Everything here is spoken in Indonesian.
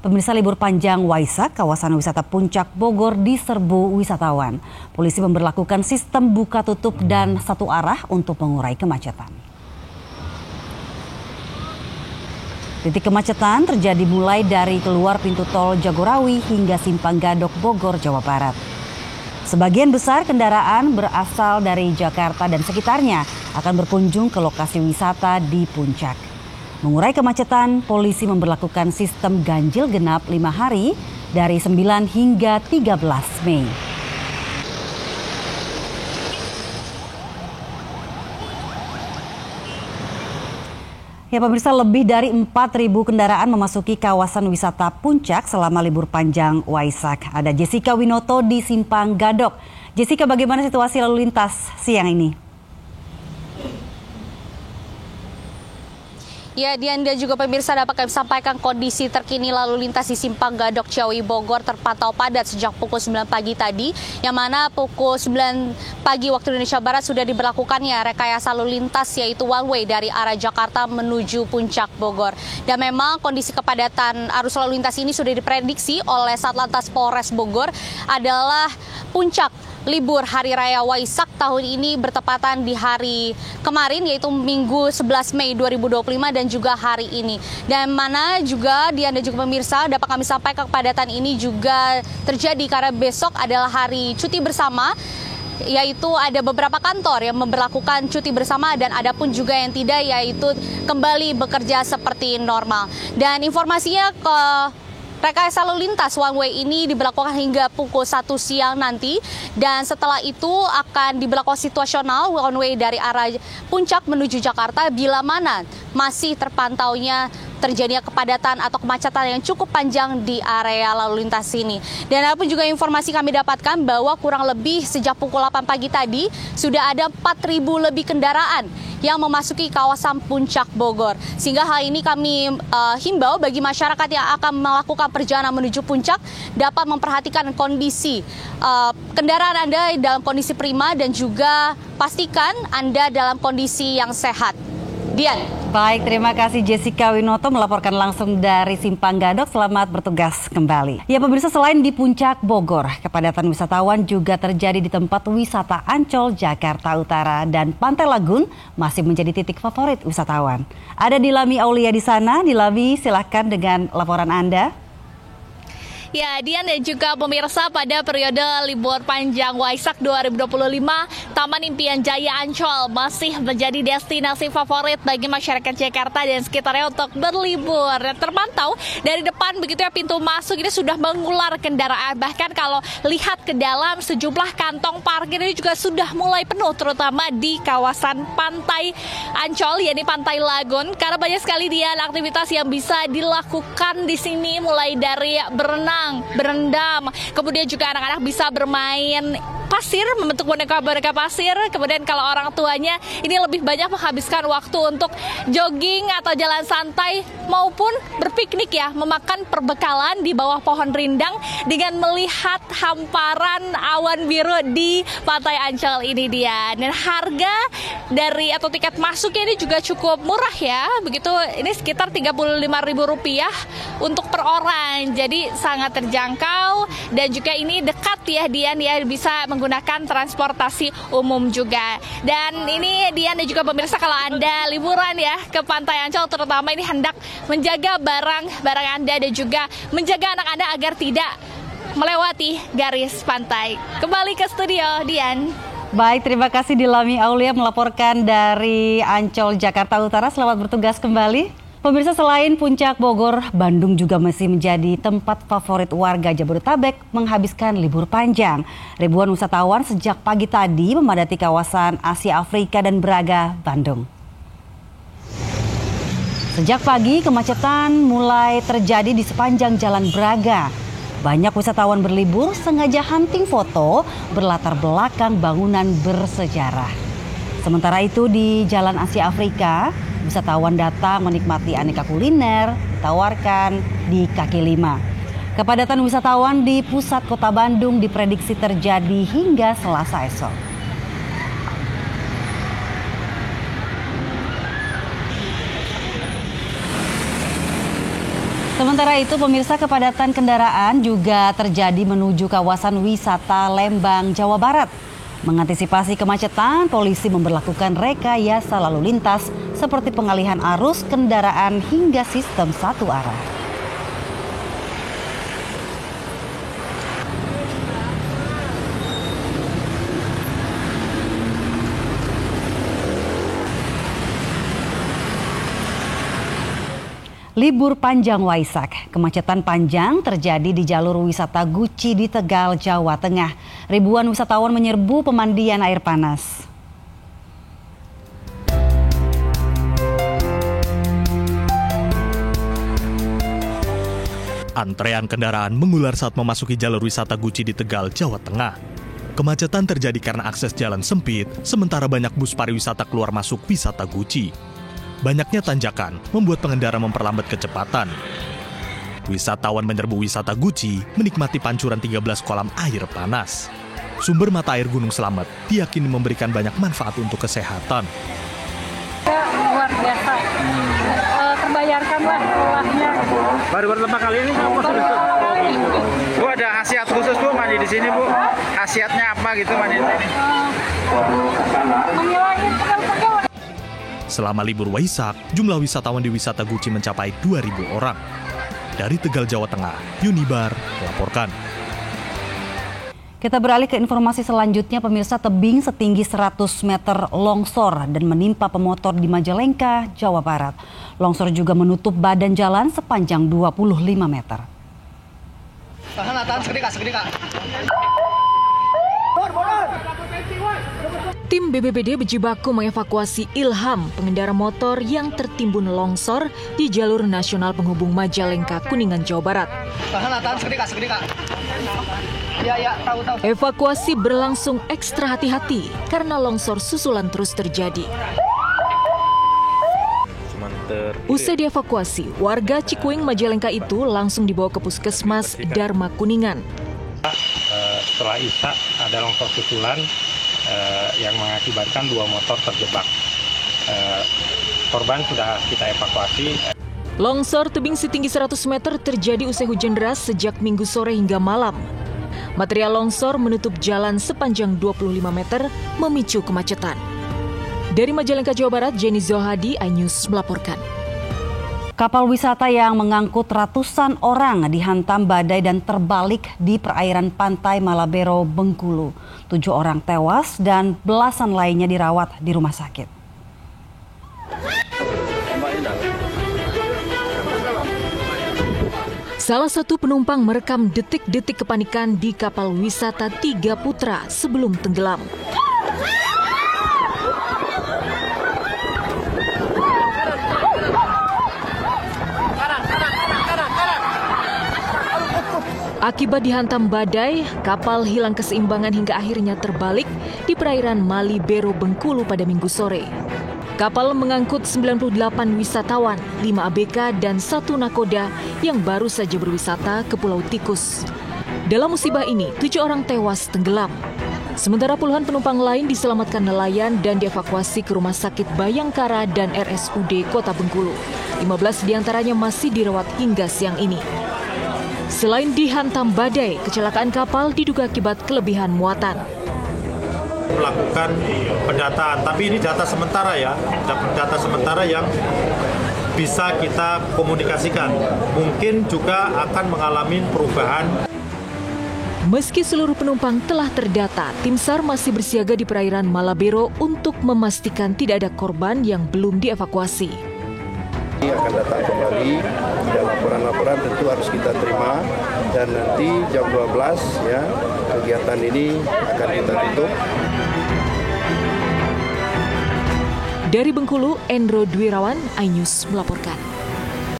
Pemirsa, libur panjang Waisak, kawasan wisata Puncak Bogor diserbu wisatawan. Polisi memberlakukan sistem buka tutup dan satu arah untuk mengurai kemacetan. Titik kemacetan terjadi mulai dari keluar pintu tol Jagorawi hingga Simpang Gadok Bogor, Jawa Barat. Sebagian besar kendaraan berasal dari Jakarta dan sekitarnya akan berkunjung ke lokasi wisata di Puncak. Mengurai kemacetan, polisi memberlakukan sistem ganjil genap 5 hari dari 9 hingga 13 Mei. Ya pemirsa, lebih dari 4.000 kendaraan memasuki kawasan wisata Puncak selama libur panjang Waisak. Ada Jessica Winoto di Simpang Gadok. Jessica, bagaimana situasi lalu lintas siang ini? Ya, Dian dan juga pemirsa, dapat kami sampaikan kondisi terkini lalu lintas di Simpang Gadok Ciawi Bogor terpantau padat sejak pukul 9 pagi tadi, yang mana pukul 9 pagi waktu Indonesia Barat sudah diberlakukannya rekayasa lalu lintas, yaitu one way dari arah Jakarta menuju Puncak Bogor. Dan memang kondisi kepadatan arus lalu lintas ini sudah diprediksi oleh Satlantas Polres Bogor adalah puncak libur Hari Raya Waisak tahun ini bertepatan di hari kemarin, yaitu Minggu 11 Mei 2025 dan juga hari ini. Dan mana juga Dian dan juga pemirsa dapat kami sampaikan kepadatan ini juga terjadi karena besok adalah hari cuti bersama, yaitu ada beberapa kantor yang memberlakukan cuti bersama dan ada pun juga yang tidak, yaitu kembali bekerja seperti normal. Dan informasinya rekayasa lalu lintas one way ini diberlakukan hingga pukul 1 siang nanti, dan setelah itu akan diberlakukan situasional one way dari arah Puncak menuju Jakarta bila mana masih terpantaunya terjadinya kepadatan atau kemacetan yang cukup panjang di area lalu lintas ini. Dan ada pun juga informasi kami dapatkan bahwa kurang lebih sejak pukul 8 pagi tadi sudah ada 4.000 lebih kendaraan yang memasuki kawasan Puncak Bogor. Sehingga hal ini kami himbau bagi masyarakat yang akan melakukan perjalanan menuju Puncak dapat memperhatikan kondisi kendaraan Anda dalam kondisi prima dan juga pastikan Anda dalam kondisi yang sehat. Dian. Baik, terima kasih Jessica Winoto melaporkan langsung dari Simpang Gadok. Selamat bertugas kembali. Ya pemirsa, selain di Puncak Bogor, kepadatan wisatawan juga terjadi di tempat wisata Ancol, Jakarta Utara, dan Pantai Lagun masih menjadi titik favorit wisatawan. Ada Dilami Aulia di sana. Dilami, silahkan dengan laporan Anda. Ya, Dian dan juga pemirsa, pada periode libur panjang Waisak 2025, Taman Impian Jaya Ancol masih menjadi destinasi favorit bagi masyarakat Jakarta dan sekitarnya untuk berlibur. Terpantau dari depan begitu ya, pintu masuk ini sudah mengular kendaraan. Bahkan kalau lihat ke dalam, sejumlah kantong parkir ini juga sudah mulai penuh, terutama di kawasan Pantai Ancol, yakni Pantai Lagun. Karena banyak sekali Dian aktivitas yang bisa dilakukan di sini, mulai dari berenang, berendam, kemudian juga anak-anak bisa bermain pasir, membentuk boneka-boneka pasir. Kemudian kalau orang tuanya ini lebih banyak menghabiskan waktu untuk jogging atau jalan santai maupun berpiknik ya, memakan perbekalan di bawah pohon rindang dengan melihat hamparan awan biru di Pantai Ancol ini dia. Dan harga dari atau tiket masuknya ini juga cukup murah ya, begitu ini sekitar Rp35.000 untuk per orang. Jadi sangat terjangkau dan juga ini dekat ya Dian ya, bisa menggunakan transportasi umum juga. Dan ini Dian dan juga pemirsa, kalau Anda liburan ya ke Pantai Ancol terutama, ini hendak menjaga barang Anda dan juga menjaga anak Anda agar tidak melewati garis pantai. Kembali ke studio, Dian. Baik, terima kasih Dilami Aulia melaporkan dari Ancol, Jakarta Utara. Selamat bertugas kembali. Pemirsa, selain Puncak Bogor, Bandung juga masih menjadi tempat favorit warga Jabodetabek menghabiskan libur panjang. Ribuan wisatawan sejak pagi tadi memadati kawasan Asia Afrika dan Braga, Bandung. Sejak pagi, kemacetan mulai terjadi di sepanjang Jalan Braga. Banyak wisatawan berlibur sengaja hunting foto berlatar belakang bangunan bersejarah. Sementara itu di Jalan Asia Afrika, wisatawan datang menikmati aneka kuliner ditawarkan di kaki lima. Kepadatan wisatawan di pusat kota Bandung diprediksi terjadi hingga Selasa esok. Sementara itu, pemirsa, kepadatan kendaraan juga terjadi menuju kawasan wisata Lembang, Jawa Barat. Mengantisipasi kemacetan, polisi memberlakukan rekayasa lalu lintas seperti pengalihan arus kendaraan hingga sistem satu arah. Libur panjang Waisak, kemacetan panjang terjadi di jalur wisata Guci di Tegal, Jawa Tengah. Ribuan wisatawan menyerbu pemandian air panas. Antrean kendaraan mengular saat memasuki jalur wisata Guci di Tegal, Jawa Tengah. Kemacetan terjadi karena akses jalan sempit, sementara banyak bus pariwisata keluar masuk wisata Guci. Banyaknya tanjakan membuat pengendara memperlambat kecepatan. Wisatawan menyerbu wisata Guci menikmati pancuran 13 kolam air panas. Sumber mata air Gunung Slamet diyakini memberikan banyak manfaat untuk kesehatan. Luar biasa, terbayarkan lah olahnya. Baru pertama kali ini kamu Bu, ada khasiat khusus Bu mandi di sini Bu. Khasiatnya apa gitu mandi di sini? Menghilangin pegel-pegel. Selama libur Waisak, jumlah wisatawan di wisata Guci mencapai 2.000 orang. Dari Tegal, Jawa Tengah, Yunibar melaporkan. Kita beralih ke informasi selanjutnya, pemirsa. Tebing setinggi 100 meter longsor dan menimpa pemotor di Majalengka, Jawa Barat. Longsor juga menutup badan jalan sepanjang 25 meter. Tim BPBD berjibaku mengevakuasi Ilham, pengendara motor yang tertimbun longsor di jalur nasional penghubung Majalengka, Kuningan, Jawa Barat. Evakuasi berlangsung ekstra hati-hati karena longsor susulan terus terjadi. Usai dievakuasi, warga Cikuing Majalengka itu langsung dibawa ke Puskesmas Dharma Kuningan. Setelah Isya ada longsor susulan yang mengakibatkan 2 motor terjebak. Korban sudah kita evakuasi. Longsor tebing setinggi 100 meter terjadi usai hujan deras sejak Minggu sore hingga malam. Material longsor menutup jalan sepanjang 25 meter, memicu kemacetan. Dari Majalengka, Jawa Barat, Jenny Zohadi, iNews melaporkan. Kapal wisata yang mengangkut ratusan orang dihantam badai dan terbalik di perairan pantai Malabero, Bengkulu. 7 orang tewas dan belasan lainnya dirawat di rumah sakit. Salah satu penumpang merekam detik-detik kepanikan di kapal wisata Tiga Putra sebelum tenggelam. Akibat dihantam badai, kapal hilang keseimbangan hingga akhirnya terbalik di perairan Malibero, Bengkulu pada Minggu sore. Kapal mengangkut 98 wisatawan, 5 ABK dan 1 nakoda yang baru saja berwisata ke Pulau Tikus. Dalam musibah ini, 7 orang tewas tenggelam. Sementara puluhan penumpang lain diselamatkan nelayan dan dievakuasi ke Rumah Sakit Bayangkara dan RSUD Kota Bengkulu. 15 diantaranya masih dirawat hingga siang ini. Selain dihantam badai, kecelakaan kapal diduga akibat kelebihan muatan. Melakukan pendataan, tapi ini data sementara ya, data sementara yang bisa kita komunikasikan. Mungkin juga akan mengalami perubahan. Meski seluruh penumpang telah terdata, tim SAR masih bersiaga di perairan Malabero untuk memastikan tidak ada korban yang belum dievakuasi. Akan datang kembali dan laporan-laporan tentu harus kita terima dan nanti jam 12 ya kegiatan ini akan kita tutup. Dari Bengkulu, Endro Dwirawan, iNews melaporkan.